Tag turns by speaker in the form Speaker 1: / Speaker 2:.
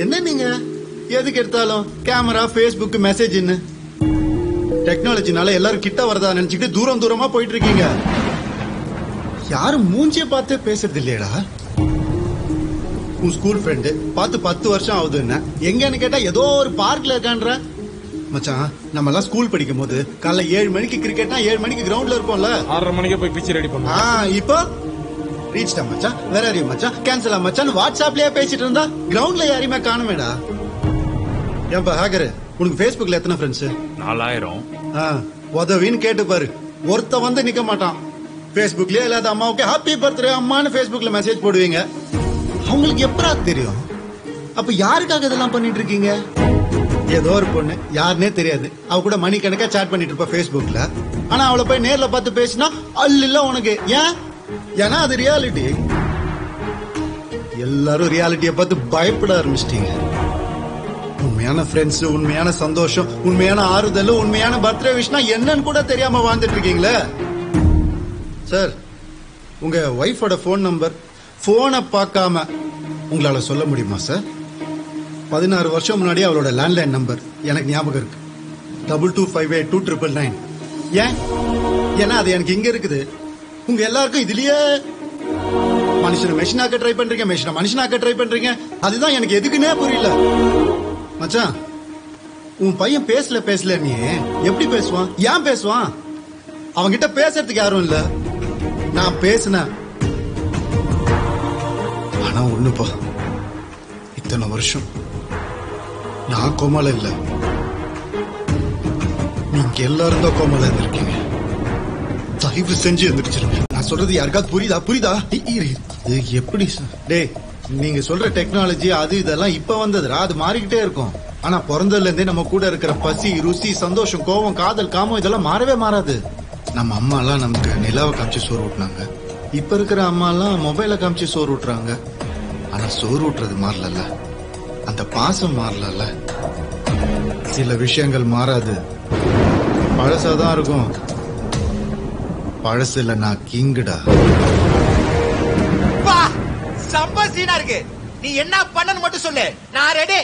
Speaker 1: என்ன நீங்க எதுக்கு எடுத்தாலும் கேமரா, Facebook, மெசேஜ்னு டெக்னாலஜினால எல்லாரும் கிட்ட வரதா நினைச்சுக்கிட்டு தூரம் தூரமா போயிட்டு இருக்கீங்க. யாரும் மூஞ்சிய பார்த்து பேசுறது இல்லையடா. உன் ஸ்கூல் ஃப்ரெண்டு பார்த்து 10 வருஷம் ஆகுதுன்னா எங்கன்னு கேட்டா ஏதோ ஒரு பார்க்ல இருக்கான்ற. மச்சான், நம்ம எல்லாம் ஸ்கூல் படிக்கும் போது காலைல 7 மணிக்கு கிரிக்கெட்னா 7 மணிக்கு கிரவுண்ட்ல இருப்போம்ல.
Speaker 2: 6:30 மணிக்கு போய் பிச்சு ரெடி பண்ணுவோம்.
Speaker 1: இப்போ ரீச்டா மச்சான், வேற யாரையும் மச்சான், கேன்சலா மச்சான், வாட்ஸ்அப்லயே பேசிட்டு இருந்தா கிரவுண்ட்ல யாரையுமே காணுமேடா. ஏன்பா ஹேக்கர், உனக்கு Facebookல எத்தனை ஃப்ரெண்ட்ஸ்?
Speaker 3: 4000.
Speaker 1: உதவின்னு கேட்டு பாரு, ஒருத்த வந்து நிக்க மாட்டான். Facebookலயே இல்லாத அம்மாவுக்கு ஹாப்பி பர்த்டே அம்மான்னு Facebookல மெசேஜ் போடுவீங்க. அவங்களுக்கு எப்படா தெரியும்? அப்ப யாருக்காக இதெல்லாம் பண்ணிட்டு இருக்கீங்க? ஏதோ ஒரு பொண்ணு யாருன்னே தெரியாது, அவ கூட மணிக்கணக்கா சாட் பண்ணிட்டு இருப்பா Facebookல. ஆனா அவளை போய் நேர்ல பார்த்து பேசினா அல்ல உனக்கு. ஏன்? ஏன்னா அது ரியாலிட்டி. எல்லாரும் ரியாலிட்டியை பார்த்து பயப்பட ஆரம்பிச்சிட்டீங்க. உண்மையான ஃப்ரெண்ட்ஸ், உண்மையான சந்தோஷம், உண்மையான ஆறுதல், உண்மையான பர்த்டே விஷனா என்னன்னு கூட தெரியாம வாழ்ந்துட்டு இருக்கீங்களே. சார், உங்க ஒய்ஃபோட போன் நம்பர் போனை பார்க்காம உங்களால சொல்ல முடியுமா சார்? 16 வருஷம் முன்னாடி அவளோட லேண்ட்லைன் நம்பர் எனக்கு ஞாபகம் இருக்கு. 22582999. ஏன்? ஏன்னா அது எனக்கு இங்க இருக்குது. உங்க எல்லாருக்கும் இதுலயே மனுஷனை மெஷினாக்க ட்ரை பண்றீங்க, மெஷினை மனுஷனாக்க ட்ரை பண்றீங்க. அதுதான் எனக்கு எதுக்குன்னே புரியல. மச்சான், உன் பையன் பேசல நீ எப்படி பேசுவான்? ஏன் பேசுவான்? அவன்கிட்ட பேசுறதுக்கு யாரும் இல்ல. நான் பேசினேன். ஆனா ஒண்ணுப்பா, இத்தனை வருஷம் நான் கோமால இல்ல, நீங்க எல்லாரும் தான் கோமால இருந்திருக்கீங்க. தயவு செஞ்சு எந்திரிச்சிருங்க. நான் சொல்றது யாருக்காவது புரியுதா? இது எப்படி டேய், நீங்க சொல்ற டெக்னாலஜி அது இதெல்லாம் இப்ப வந்ததுடா. அது மாறிக்கிட்டே இருக்கும். ஆனா பிறந்ததுல இருந்தே நம்ம கூட இருக்கிற பசி, ருசி, சந்தோஷம், கோபம், காதல், காமம் இதெல்லாம் மாறவே மாறாது. நம்ம அம்மா எல்லாம் நமக்கு நிலாவை காமிச்சு சோறு ஊட்டினாங்க. இப்ப இருக்கிற அம்மா எல்லாம் மொபைல காமிச்சு சோறு ஊட்டுறாங்க. ஆனா சோறு ஊட்டுறது மாறல, அந்த பாசம் மாறல. சில விஷயங்கள் மாறாது, பழசாதான் இருக்கும். பழசுல நான் கிங்குடா.
Speaker 4: சம்பா சீனா இருக்கு. நீ என்ன பண்ணனு மட்டும் சொல்லு, நான் ரெடி.